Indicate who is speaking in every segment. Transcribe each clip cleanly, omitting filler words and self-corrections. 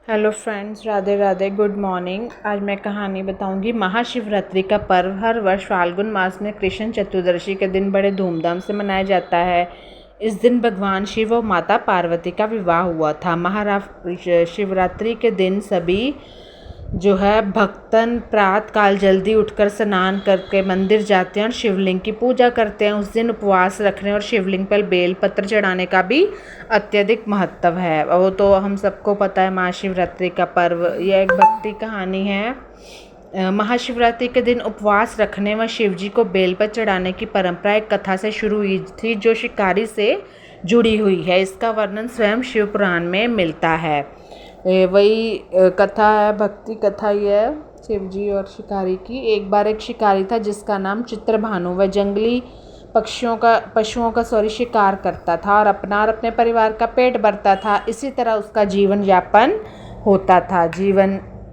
Speaker 1: Hello friends, Radhe Radhe, good morning. आज मैं कहानी बताऊंगी। महाशिवरात्रि का पर्व हर वर्ष फाल्गुन मास में कृष्ण चतुर्दशी के दिन बड़े धूमधाम से मनाया जाता है। इस दिन भगवान शिव और माता पार्वती का विवाह हुआ था। शिवरात्रि के दिन सभी जो है भक्तन प्रातः काल जल्दी उठकर स्नान करके मंदिर जाते हैं और शिवलिंग की पूजा करते हैं। उस दिन उपवास रखने और शिवलिंग पर बेल पत्र चढ़ाने का भी अत्यधिक महत्व है। वो तो हम सबको पता है। महाशिवरात्रि का पर्व यह एक भक्ति कहानी है। महाशिवरात्रि के दिन उपवास रखने व शिवजी को बेल पर चढ़ाने की परंपरा एक कथा से शुरू हुई थी जो शिकारी से जुड़ी हुई है। इसका वर्णन स्वयं शिव पुराण में मिलता है। वही कथा है, भक्ति कथा ही है शिवजी और शिकारी की। एक बार एक शिकारी था जिसका नाम चित्रभानु। वह जंगली पशुओं का शिकार करता था और अपना और अपने परिवार का पेट भरता था। इसी तरह उसका जीवन यापन होता था।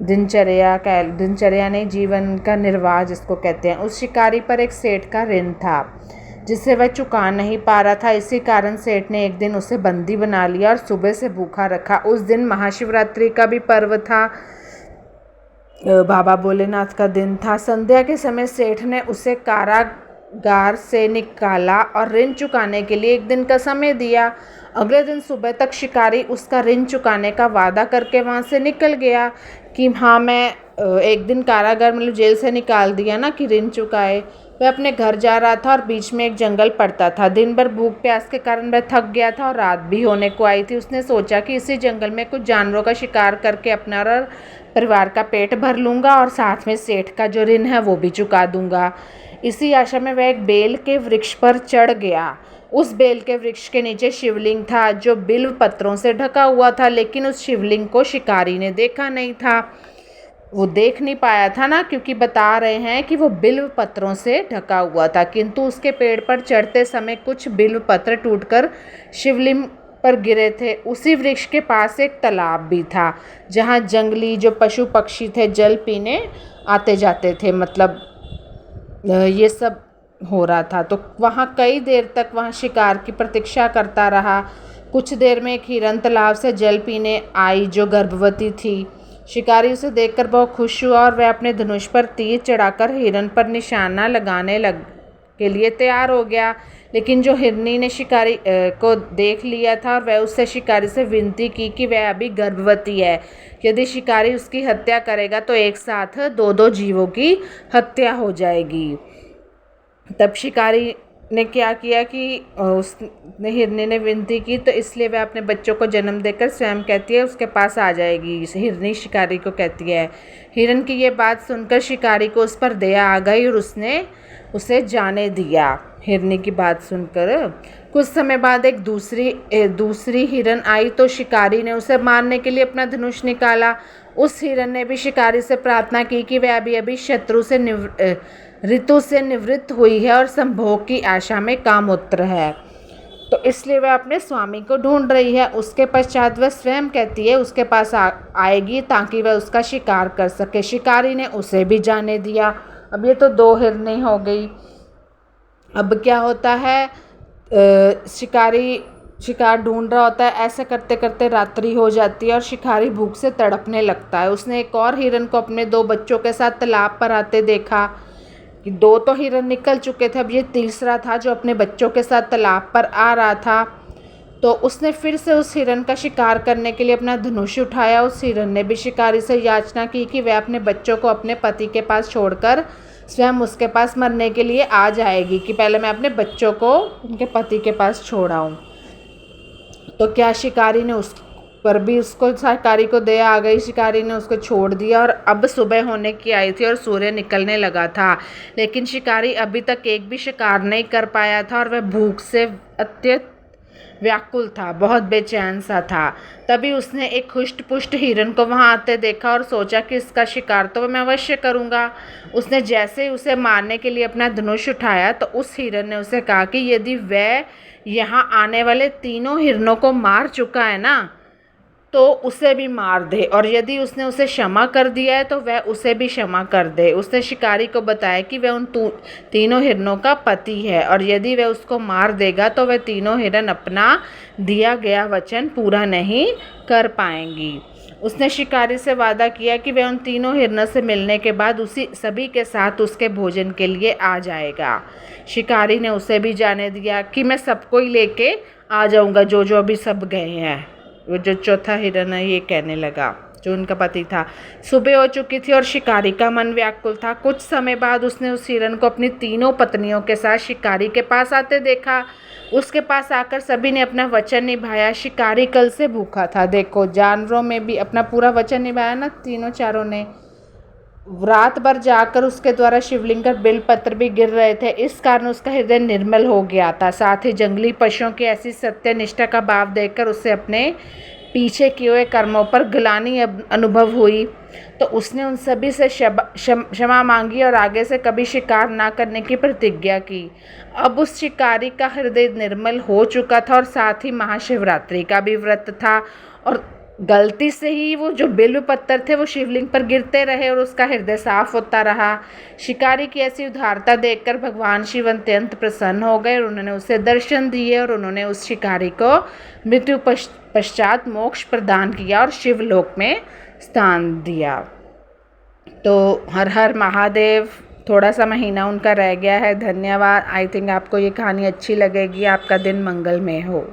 Speaker 1: दिनचर्या नहीं, जीवन का निर्वाह जिसको कहते हैं। उस शिकारी पर एक सेठ का ऋण था जिसे वह चुका नहीं पा रहा था। इसी कारण सेठ ने एक दिन उसे बंदी बना लिया और सुबह से भूखा रखा। उस दिन महाशिवरात्रि का भी पर्व था, बाबा भोलेनाथ का दिन था। संध्या के समय सेठ ने उसे कारागार से निकाला और ऋण चुकाने के लिए एक दिन का समय दिया। अगले दिन सुबह तक शिकारी उसका ऋण चुकाने का वादा करके वहाँ से निकल गया कि हाँ, मैं एक दिन कारागार मतलब जेल से निकाल दिया ना कि ऋण चुकाए। वह अपने घर जा रहा था और बीच में एक जंगल पड़ता था। दिन भर भूख प्यास के कारण वह थक गया था और रात भी होने को आई थी। उसने सोचा कि इसी जंगल में कुछ जानवरों का शिकार करके अपना और परिवार का पेट भर लूँगा और साथ में सेठ का जो ऋण है वो भी चुका दूँगा। इसी आशा में वह एक बेल के वृक्ष पर चढ़ गया। उस बेल के वृक्ष के नीचे शिवलिंग था जो बिल्व पत्रों से ढका हुआ था, लेकिन उस शिवलिंग को शिकारी ने देखा नहीं था। वो देख नहीं पाया था ना, क्योंकि बता रहे हैं कि वो बिल्व पत्रों से ढका हुआ था। किंतु उसके पेड़ पर चढ़ते समय कुछ बिल्व पत्र टूटकर शिवलिंग पर गिरे थे। उसी वृक्ष के पास एक तालाब भी था जहाँ जंगली जो पशु पक्षी थे जल पीने आते जाते थे। मतलब ये सब हो रहा था। तो वहाँ कई देर तक वहाँ शिकार की प्रतीक्षा करता रहा। कुछ देर में एक हिरन तालाब से जल पीने आई जो गर्भवती थी। शिकारी उसे देखकर बहुत खुश हुआ और वह अपने धनुष पर तीर चढ़ाकर हिरन पर निशाना लगाने के लिए तैयार हो गया। लेकिन जो हिरनी ने शिकारी को देख लिया था और वह उससे शिकारी से विनती की कि वह अभी गर्भवती है। यदि शिकारी उसकी हत्या करेगा तो एक साथ दो जीवों की हत्या हो जाएगी। तब शिकारी ने क्या किया कि उसने हिरनी ने विनती की, तो इसलिए वह अपने बच्चों को जन्म देकर स्वयं कहती है उसके पास आ जाएगी। हिरनी शिकारी को कहती है। हिरन की ये बात सुनकर शिकारी को उस पर दया आ गई और उसने उसे जाने दिया। हिरनी की बात सुनकर कुछ समय बाद एक दूसरी हिरन आई तो शिकारी ने उसे मारने के लिए अपना धनुष निकाला। उस हिरन ने भी शिकारी से प्रार्थना की कि वह अभी ऋतु से निवृत्त हुई है और संभोग की आशा में कामोत्र है, तो इसलिए वह अपने स्वामी को ढूंढ रही है। उसके पश्चात वह स्वयं कहती है उसके पास आएगी ताकि वह उसका शिकार कर सके। शिकारी ने उसे भी जाने दिया। अब ये तो दो हिरनें हो गई। अब क्या होता है, शिकारी शिकार ढूंढ रहा होता है। ऐसे करते करते रात्रि हो जाती है और शिकारी भूख से तड़पने लगता है। उसने एक और हिरन को अपने दो बच्चों के साथ तालाब पर आते देखा कि दो तो हिरन निकल चुके थे, अब ये तीसरा था जो अपने बच्चों के साथ तालाब पर आ रहा था। तो उसने फिर से उस हिरन का शिकार करने के लिए अपना धनुष उठाया। उस हिरन ने भी शिकारी से याचना की कि वह अपने बच्चों को अपने पति के पास छोड़कर स्वयं उसके पास मरने के लिए आ जाएगी, कि पहले मैं अपने बच्चों को उनके पति के पास छोड़ाऊँ। तो क्या शिकारी ने उस पर भी शिकारी को दया आ गई। शिकारी ने उसको छोड़ दिया और अब सुबह होने की आई थी और सूर्य निकलने लगा था, लेकिन शिकारी अभी तक एक भी शिकार नहीं कर पाया था और वह भूख से अत्यंत व्याकुल था, बहुत बेचैन सा था। तभी उसने एक हुष्ट पुष्ट हिरन को वहां आते देखा और सोचा कि इसका शिकार तो मैं अवश्य करूंगा। उसने जैसे ही उसे मारने के लिए अपना धनुष उठाया तो उस हिरन ने उसे कहा कि यदि वह यहाँ आने वाले तीनों हिरनों को मार चुका है ना तो उसे भी मार दे, और यदि उसने उसे क्षमा कर दिया है तो वह उसे भी क्षमा कर दे। उसने शिकारी को बताया कि वह उन तीनों हिरनों का पति है और यदि वह उसको मार देगा तो वह तीनों हिरन अपना दिया गया वचन पूरा नहीं कर पाएंगी। उसने शिकारी से वादा किया कि वह उन तीनों हिरणों से मिलने के बाद सभी के साथ उसके भोजन के लिए आ जाएगा। शिकारी ने उसे भी जाने दिया कि मैं सबको ही लेके आ जाऊंगा, जो जो अभी सब गए हैं। वो जो चौथा हिरण है ये कहने लगा, जो उनका पति था। सुबह हो चुकी थी और शिकारी का मन व्याकुल था। कुछ समय बाद उसने उस हिरण को अपनी तीनों पत्नियों के साथ शिकारी के पास आते देखा। उसके पास आकर सभी ने अपना वचन निभाया। शिकारी कल से भूखा था। देखो, जानवरों में भी अपना पूरा वचन निभाया ना तीनों चारों ने। रात भर जाकर उसके द्वारा शिवलिंग पर बेलपत्र भी गिर रहे थे। इस कारण उसका हृदय निर्मल हो गया था। साथ ही जंगली पशुओं की ऐसी सत्यनिष्ठा का भाव देखकर उसे अपने पीछे किए हुए कर्मों पर ग्लानि अनुभव हुई। तो उसने उन सभी से क्षमा मांगी और आगे से कभी शिकार ना करने की प्रतिज्ञा की। अब उस शिकारी का हृदय निर्मल हो चुका था और साथ ही महाशिवरात्रि का भी व्रत था। और गलती से ही वो जो बिल्व पत्थर थे वो शिवलिंग पर गिरते रहे और उसका हृदय साफ होता रहा। शिकारी की ऐसी उदारता देखकर भगवान शिव अत्यंत प्रसन्न हो गए और उन्होंने उसे दर्शन दिए और उन्होंने उस शिकारी को मृत्यु पश्चात मोक्ष प्रदान किया और शिवलोक में स्थान दिया। तो हर हर महादेव। थोड़ा सा महीना उनका रह गया है। धन्यवाद। आई थिंक आपको ये कहानी अच्छी लगेगी। आपका दिन मंगलमय हो।